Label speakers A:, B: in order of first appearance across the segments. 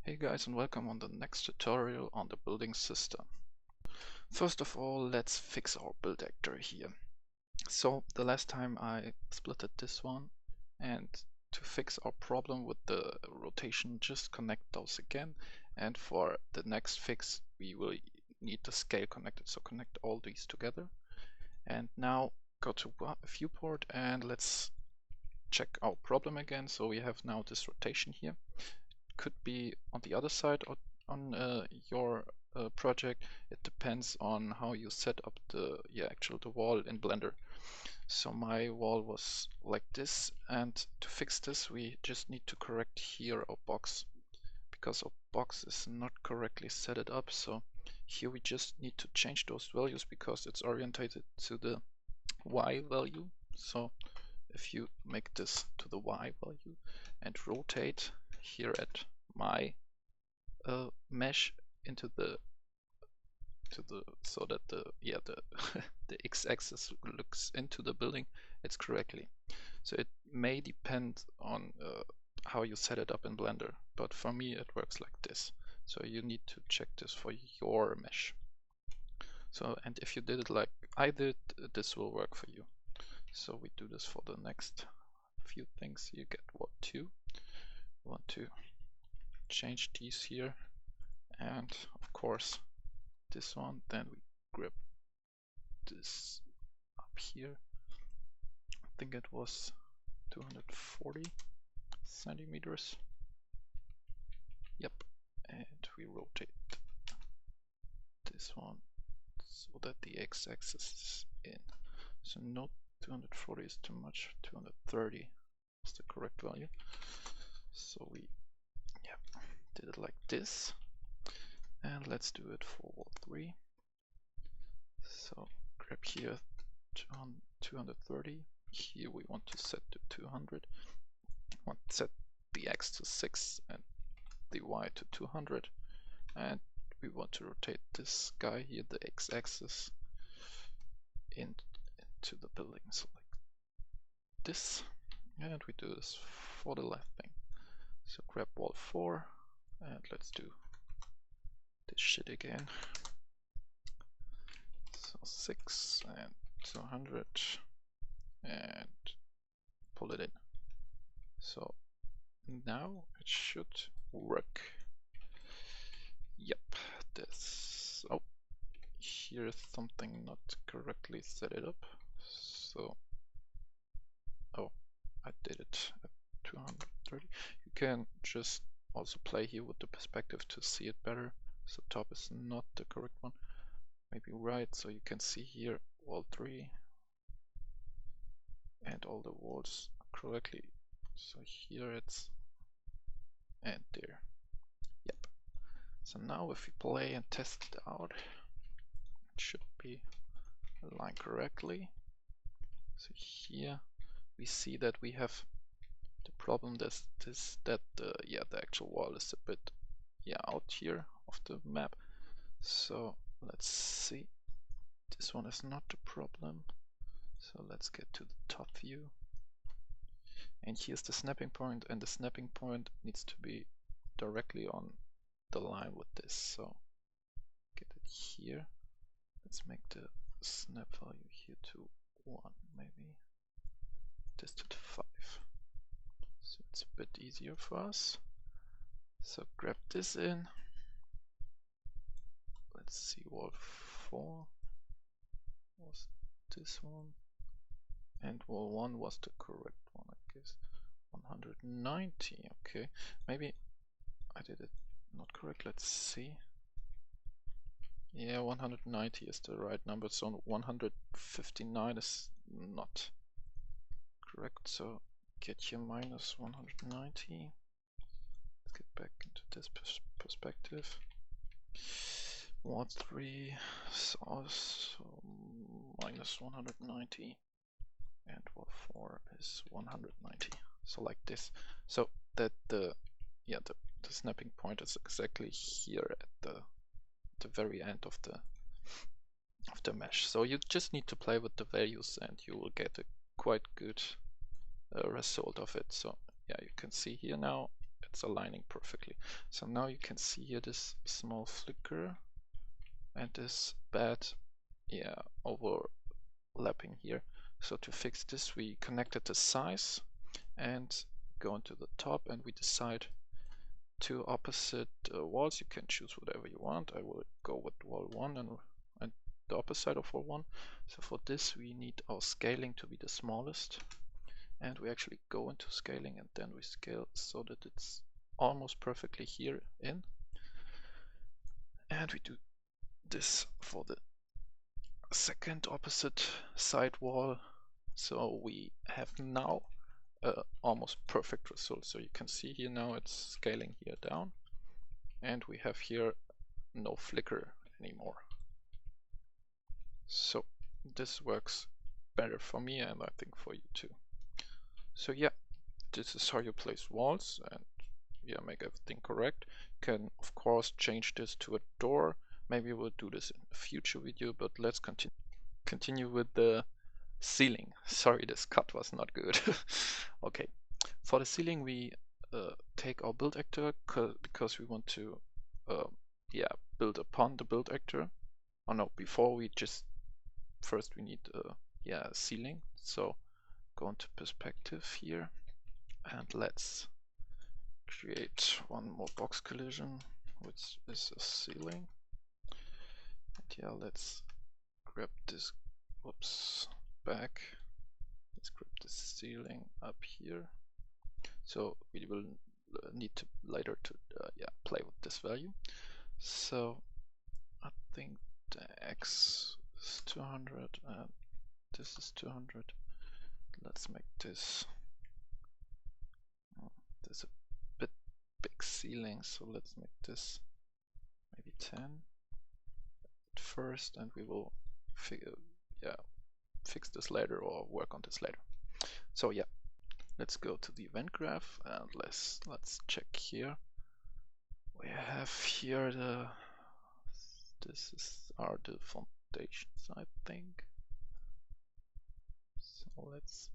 A: Hey guys, and welcome on the next tutorial on the building system. First of all, let's fix our build actor here. So the last time I splitted this one, and to fix our problem with the rotation, just connect those again, and for the next fix we will need the scale connected, so connect all these together. And now go to viewport and let's check our problem again. So we have now this rotation here. Could be on the other side or on your project. It depends on how you set up the the wall in Blender. So my wall was like this, and to fix this we just need to correct here our box, because our box is not correctly set it up. So here we just need to change those values because it's orientated to the Y value. So if you make this to the Y value and rotate here at my mesh into the so that the the x-axis looks into the building, it's correctly. So it may depend on how you set it up in Blender, but for me it works like this. So you need to check this for your mesh. So, and if you did it like I did, this will work for you. So we do this for the next few things. You get what to want to change these here, and of course this one. Then we grab this up here. I think it was 240 centimeters. Yep, and we rotate this one so that the x-axis is in. So no, 240 is too much. 230 is the correct value. So we did it like this, and let's do it for wall 3. So grab here 230. Here we want to set to 200. Want to set the x to 6 and the y to 200, and we want to rotate this guy here, the x-axis, into the building, so like this. And we do this for the left thing. So grab wall 4 and let's do this shit again. So 6 and 200 and pull it in. So now it should work. Yep, this. Oh, here's something not correctly set it up. So, oh, I did it at 230. You can just also play here with the perspective to see it better. So top is not the correct one. Maybe right, so you can see here wall 3 and all the walls correctly. So here it's, and there. Yep. So now if we play and test it out, it should be aligned correctly. So here we see that we have the problem that the actual wall is a bit out here of the map. So let's see. This one is not the problem. So let's get to the top view. And here's the snapping point, and the snapping point needs to be directly on the line with this. So get it here. Let's make the snap value here to 1, maybe. This to 5. So it's a bit easier for us. So grab this in. Let's see, wall 4 was this one, and wall 1 was the correct one, I guess. 190. Okay, maybe I did it not correct. Let's see. Yeah, 190 is the right number, so 159 is not correct. So get here minus 190. Let's get back into this perspective. Wall 3 is also minus 190, and wall 4 is 190. So like this. So that the snapping point is exactly here at the very end of the mesh. So you just need to play with the values and you will get a quite good result of it. So yeah, you can see here now it's aligning perfectly. So now you can see here this small flicker and this bad, yeah, overlapping here. So to fix this, we connected the size and go into the top, and we decide two opposite walls. You can choose whatever you want. I will go with wall 1 and the opposite of wall 1. So for this we need our scaling to be the smallest, and we actually go into scaling and then we scale so that it's almost perfectly here in, and we do this for the second opposite side wall. So we have now almost perfect result. So you can see here now it's scaling here down, and we have here no flicker anymore. So this works better for me, and I think for you too. So yeah, this is how you place walls and yeah, make everything correct. You can of course change this to a door. Maybe we'll do this in a future video, but let's continue with the ceiling. Sorry, this cut was not good. Okay, for the ceiling we take our build actor because we want to yeah, build upon the build actor. Oh no, before we just first we need yeah, ceiling. So go into perspective here and let's create one more box collision, which is a ceiling. And yeah, let's grab this, whoops, back. Let's grab the ceiling up here. So we will need to later to yeah, play with this value. So I think the X is 200 and this is 200. Let's make this there's a bit big ceiling, so let's make this maybe 10 at first, and we will fix this later or work on this later. So yeah, let's go to the event graph and let's check here. We have here are the foundations, I think. So let's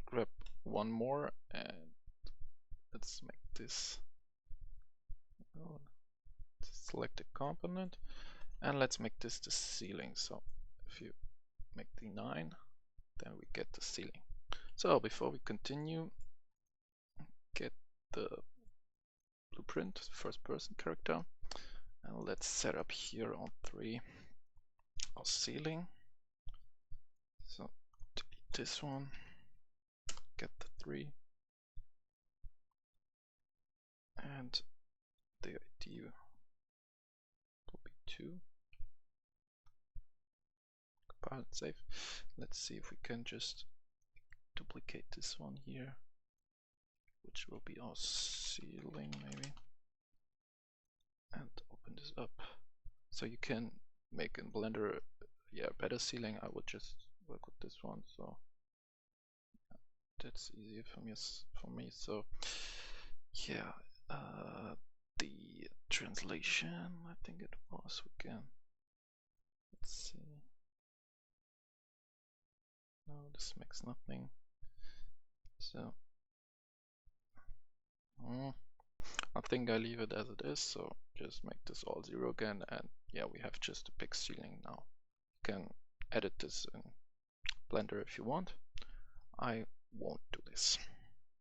A: grab one more and let's make this, select a component, and let's make this the ceiling. So if you make the 9, then we get the ceiling. So before we continue, get the blueprint, first person character, and let's set up here on 3 our ceiling. So delete this one, get the 3, and the ID will be 2. Compile and save. Let's see if we can just duplicate this one here, which will be our ceiling maybe, and open this up. So you can make in Blender, yeah, better ceiling. I would just work with this one, so that's easier for me. So yeah, the translation, I think it was, we can, let's see, no, this makes nothing. So I think I leave it as it is, so just make this all 0 again, and yeah, we have just a big ceiling now. You can edit this in Blender if you want. I won't do this.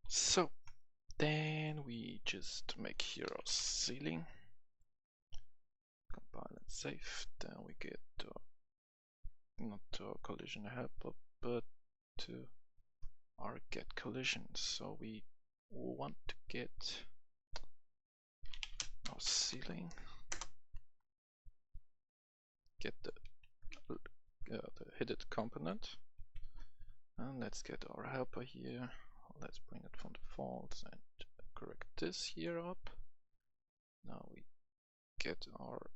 A: So then we just make here our ceiling, compile and save. Then we get not to our collision helper, but to our get collision. So we want to get our ceiling, get the hidden component, and let's get our helper here. Let's bring it from default and correct this here up. Now we get our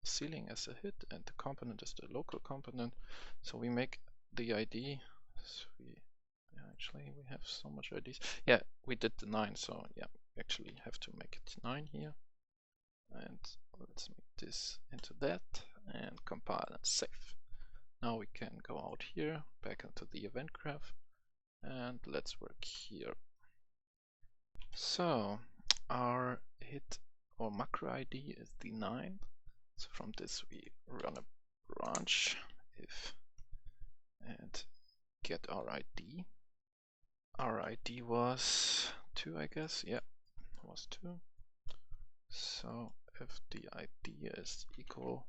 A: ceiling as a hit and the component is the local component. So we make the ID. So actually we have so much IDs. Yeah, we did the 9, so yeah, we actually have to make it 9 here. And let's make this into that and compile and save. Now we can go out here, back into the event graph, and let's work here. So our hit or macro ID is the 9. So from this we run a branch if and get our ID. Our ID was 2, I guess. Yeah, it was 2. So if the ID is equal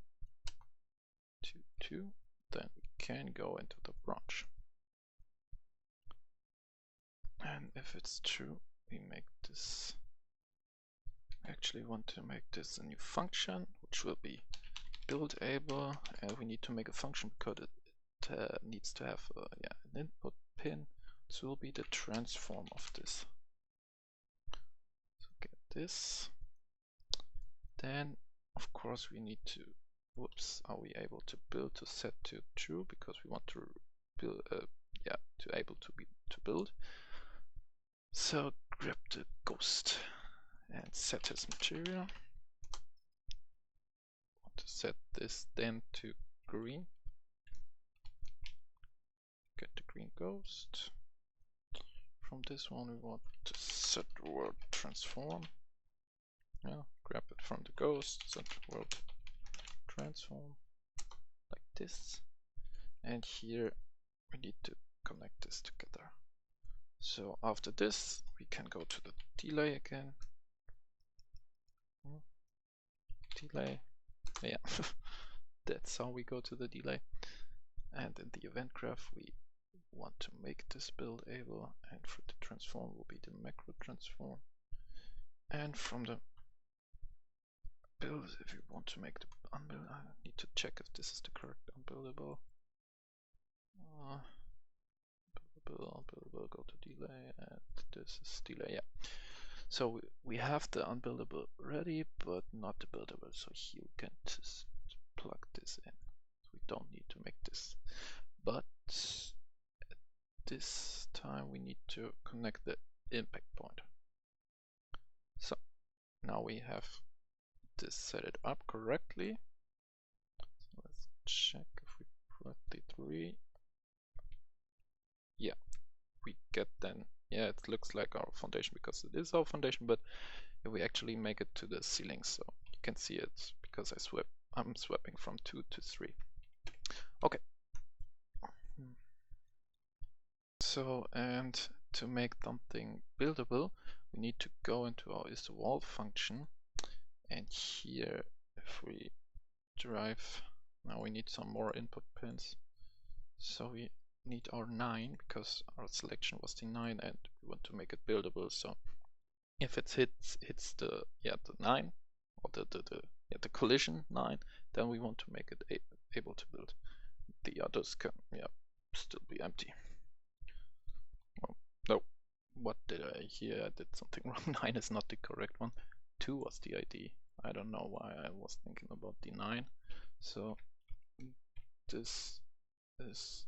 A: to 2, then we can go into the branch. And if it's true, we make this. We actually want to make this a new function, which will be buildable, and we need to make a function because it needs to have an input pin. This will be the transform of this. So get this. Then, of course, we need to. Whoops! Are we able to build to set to true because we want to build? To able to build. So grab the ghost and set his material. Want to set this then to green. Get the green ghost. From this one we want to set world transform. Yeah, grab it from the ghost, set world transform like this. And here we need to connect this together. So after this we can go to the delay again. Delay. Yeah, that's how we go to the delay. And in the event graph we want to make this buildable, and for the transform will be the macro transform. And from the build, if you want to make the unbuild, I need to check if this is the correct unbuildable. Unbuildable, go to delay, and this is delay. Yeah. So we have the unbuildable ready, but not the buildable. So here we can just plug this in. So we don't need to make this. But at this time we need to connect the impact point. So now we have this set it up correctly. So let's check if we put the 3. Yeah, we get then, yeah, it looks like our foundation because it is our foundation, but if we actually make it to the ceiling, so you can see it because I'm swapping from 2 to 3. Okay. So, and to make something buildable, we need to go into our isWall function, and here if we drive, now we need some more input pins. So we need our 9 because our selection was the 9 and we want to make it buildable. So if it hits the 9 or the collision 9, then we want to make it able to build. The others can still be empty. Oh, no, what did I hear? I did something wrong. 9 is not the correct one. 2 was the ID. I don't know why I was thinking about the 9. So this is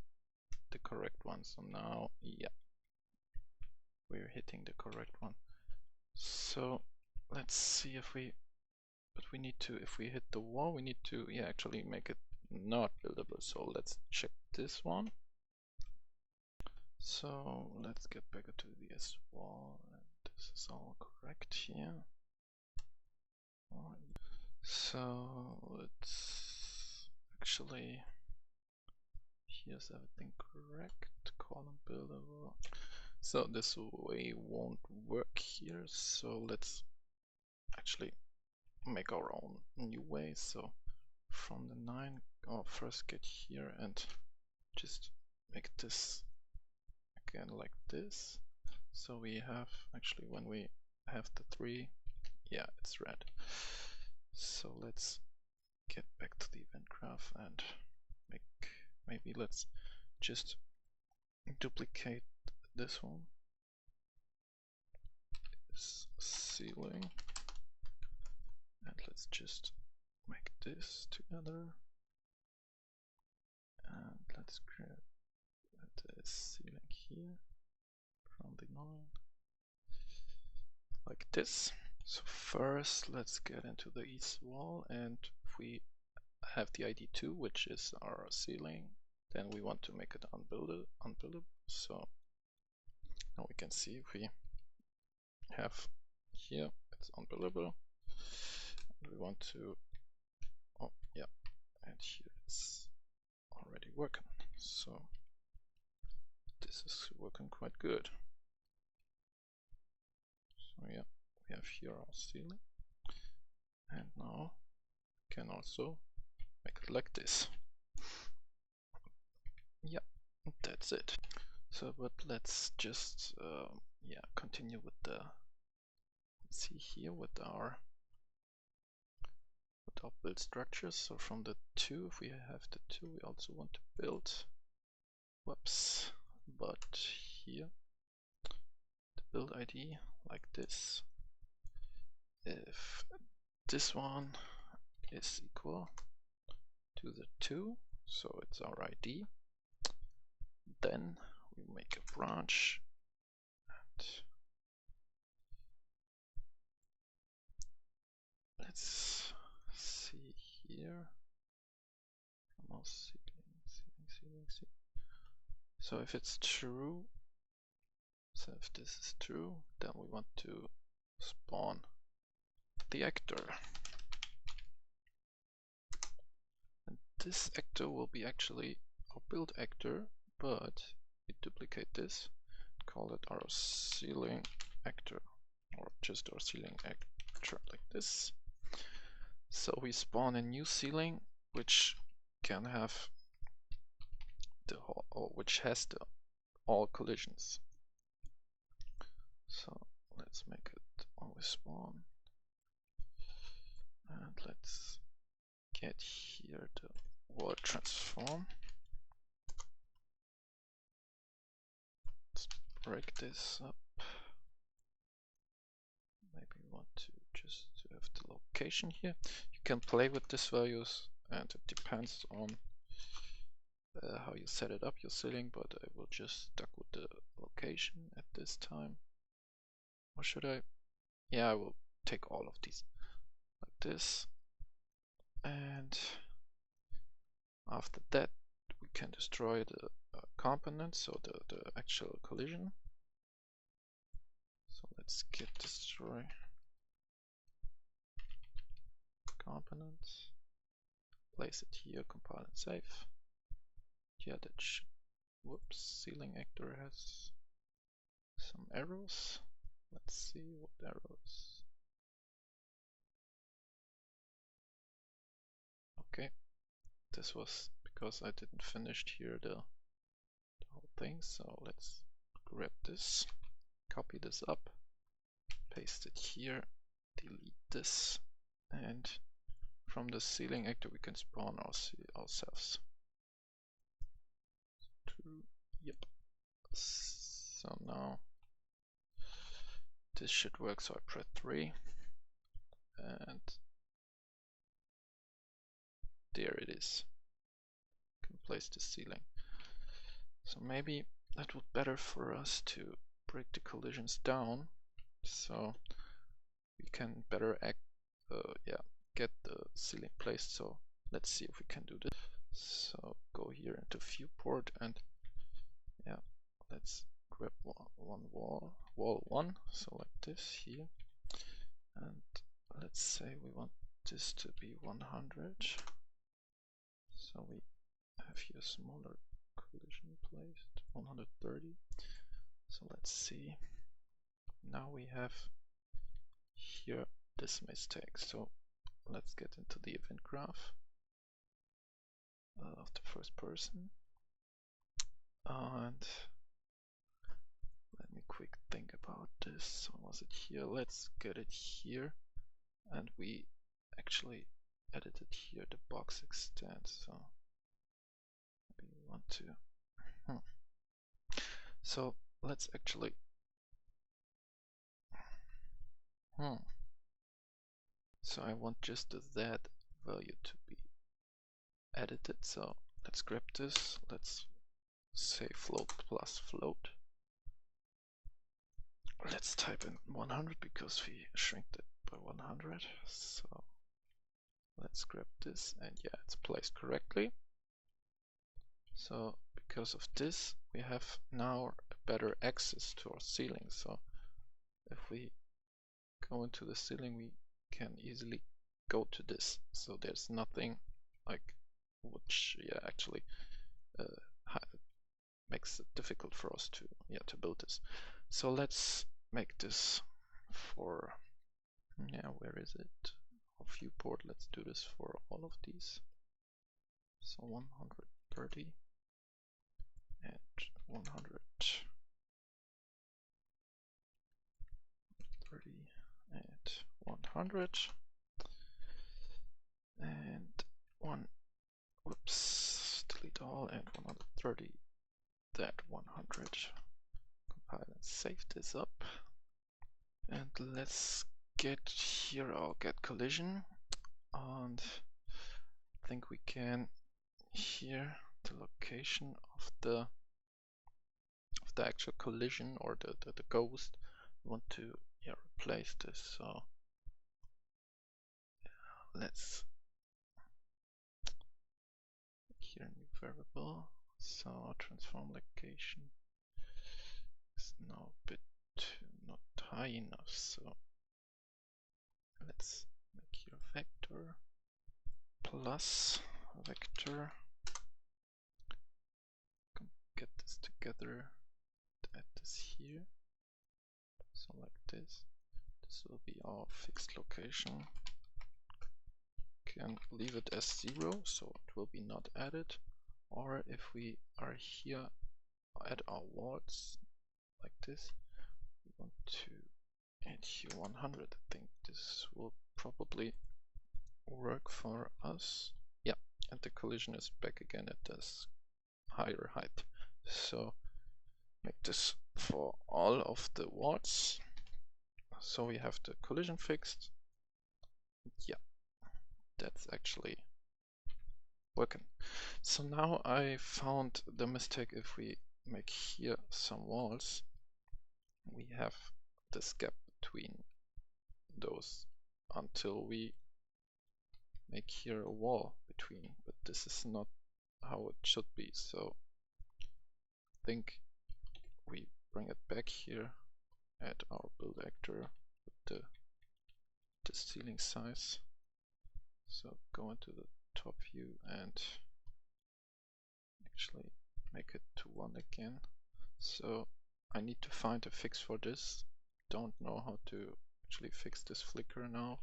A: the correct one. So now, yeah, we're hitting the correct one. So let's see if we, but we need to, if we hit the wall, we need to actually make it not buildable. So let's check this one. So let's get back to the S wall, and this is all correct here. So let's actually, here's everything correct, column buildable. So this way won't work here, so let's actually make our own new way. So from the 9, first get here and just make this again like this. So we have actually, when we have the 3, yeah, it's red. So let's get back to the event graph and maybe let's just duplicate this one, this ceiling, and let's just make this together, and let's grab the ceiling here from the 9 like this. So first let's get into the east wall, and if we have the ID 2, which is our ceiling, then we want to make it unbuildable. So now we can see if we have here, that's unbillable. And we want to, oh yeah, and here it's already working. So this is working quite good. So yeah, we have here our ceiling. And now we can also make it like this. Yeah, that's it. So, but let's just yeah, continue with the, let's see here with our build structures. So from the 2, if we have the 2, we also want to build, whoops, but here the build ID like this. If this one is equal to the 2, so it's our ID, then we make a branch and let's see here. Ceiling. So if it's true, so if this is true, then we want to spawn the actor. And this actor will be actually our build actor, but we duplicate this, call it our ceiling actor, or just our ceiling actor like this. So we spawn a new ceiling which can have the whole, or which has the all collisions. So let's make it always spawn, and let's get here the wall transform. Let's break this up. Maybe we want to just have the location here. You can play with these values, and it depends on how you set it up, your ceiling, but I will just stuck with the location at this time. Or should I? Yeah, I will take all of these like this. And after that, we can destroy the component, so the actual collision. So let's git destroy components, place it here, compile and save. Yeah, that should, whoops, ceiling actor has some arrows. Let's see what arrows. Okay, this was because I didn't finish here the whole thing, so let's grab this, copy this up, paste it here, delete this, and from the ceiling actor we can spawn ourselves. Yep. So now this should work, so I press 3 and there it is. Can place the ceiling. So maybe that would be better for us to break the collisions down, so we can better get the ceiling placed. So let's see if we can do this. So go here into viewport and yeah, let's grab wall 1, so like this here, and let's say we want this to be 100. So we have here smaller collision placed, 130. So let's see. Now we have here this mistake. So let's get into the event graph of the first person. And let me quick think about this. So was it here? Let's get it here. And we actually edited here the box extend. So maybe we want to. So let's actually. So I want just the Z value to be edited. So let's grab this. Let's say float plus float. Let's type in 100 because we shrinked it by 100. So let's grab this, and yeah, it's placed correctly. So because of this, we have now a better access to our ceiling. So if we go into the ceiling, we can easily go to this. So there's nothing like which actually makes it difficult for us to build this. So let's make this for where is it? Our viewport. Let's do this for all of these. So 130 and 130 and 100 and delete all, and 130 that 100. Compile and save this up, and let's get here. I'll get collision, and I think we can here the location of the actual collision, or the ghost. We want to replace this, so let's make here a new variable. So our transform location is now a bit not high enough, so let's make here a vector plus vector. Get this together, add this here, so like this. This will be our fixed location. Can leave it as 0, so it will be not added. Or if we are here at our walls like this, we want to add here 100. I think this will probably work for us. Yeah, and the collision is back again at this higher height. So make this for all of the walls. So we have the collision fixed. Yeah, that's actually working. So now I found the mistake. If we make here some walls, we have this gap between those until we make here a wall between, but this is not how it should be. So I think we bring it back here at our build actor with the ceiling size. So go into the top view and actually make it to 1 again. So I need to find a fix for this. Don't know how to actually fix this flicker now,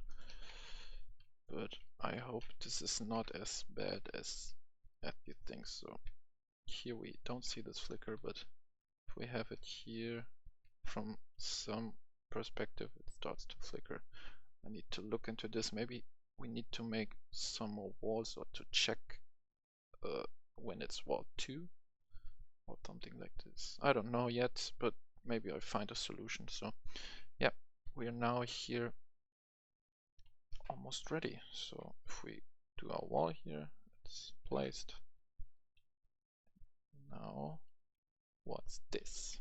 A: but I hope this is not as bad as you think. So here we don't see this flicker, but if we have it here from some perspective, it starts to flicker. I need to look into this. Maybe we need to make some more walls, or to check when it's wall 2 or something like this. I don't know yet, but maybe I find a solution. So yeah, we are now here almost ready. So if we do our wall here, it's placed. Now what's this?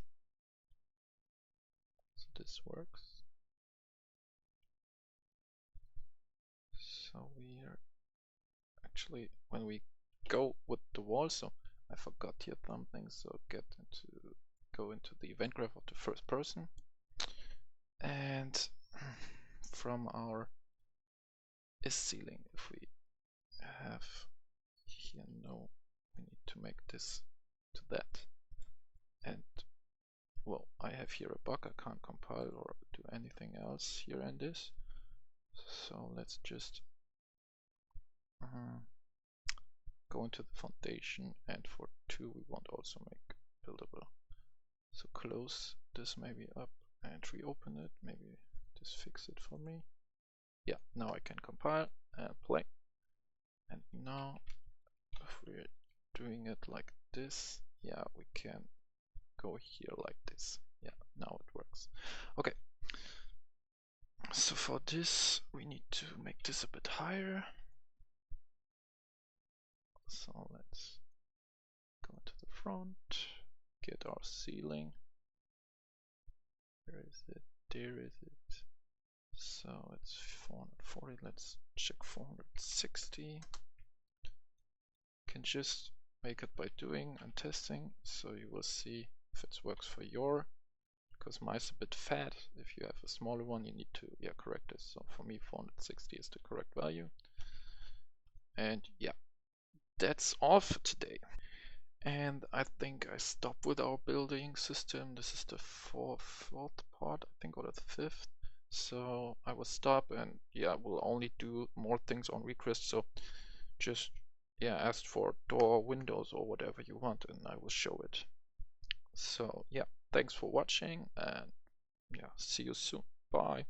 A: So this works. So we're actually, when we go with the wall, so I forgot here something, so go into the event graph of the first person, and from our is ceiling, if we have here no, we need to make this to that. And well, I have here a bug, I can't compile or do anything else here in this, so let's just go into the foundation, and for 2 we want also make buildable. So close this maybe up and reopen it, maybe just fix it for me. Yeah, now I can compile and play. And now if we're doing it like this, yeah, we can go here like this. Yeah, now it works. Okay, so for this we need to make this a bit higher. So let's go to the front, get our ceiling. Where is it? There is it. So it's 440. Let's check 460. Can just make it by doing and testing, so you will see if it works for your because mine's a bit fat. If you have a smaller one, you need to correct this. So for me, 460 is the correct value. And yeah, that's all for today. And I think I stop with our building system. This is the fourth part, I think, or the fifth. So I will stop, and yeah, we'll only do more things on request. So just ask for door, windows, or whatever you want, and I will show it. So yeah, thanks for watching, and yeah, see you soon. Bye.